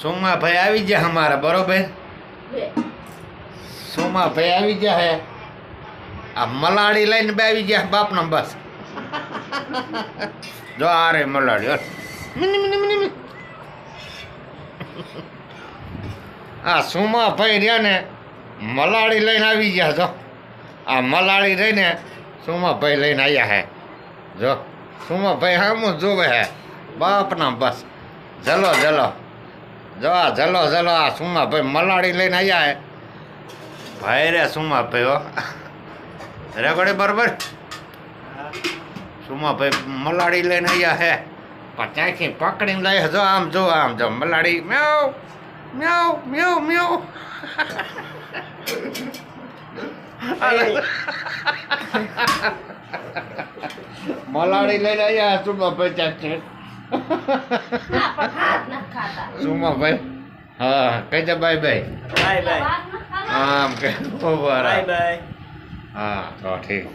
સોમાભાઈ આવી ગયા અમારા, બરોબર? સોમાભાઈ આવી ગયા હે, આ મલાડી લઈને બે આવી ગયા બાપના બસ. જો આ રે મલાડી, આ સોમાભાઈ રહ્યા ને મલાડી લઈને આવી ગયા. જો આ મલાડી રહીને સોમાભાઈ લઈને આવ્યા હે. જો સોમાભાઈ હામું જોવે હે બાપના બસ. જલો જલો, જો આ જલો જલો, આ સોમાભાઈ મલાડી લઈને આવ્યા હે. ભાઈ રે સોમાભાઈ હો રેગોડી બરોબર. સોમાભાઈ મલાડી લઈને આવ્યા હે, પણ ત્યાંથી પકડીને લઈ. જો આમ જો, આમ જો મલાડી મ્યાઉ મ્યાઉ મ્યાઉ મ્યાઉ. મલાડી લઈને આવ્યા સોમાભાઈ ત્યાંથી. સોમાભાઈ હા કહી દે બાય બાય. Bye bye. આમ કે બાય બાય. હા તો ઠીક.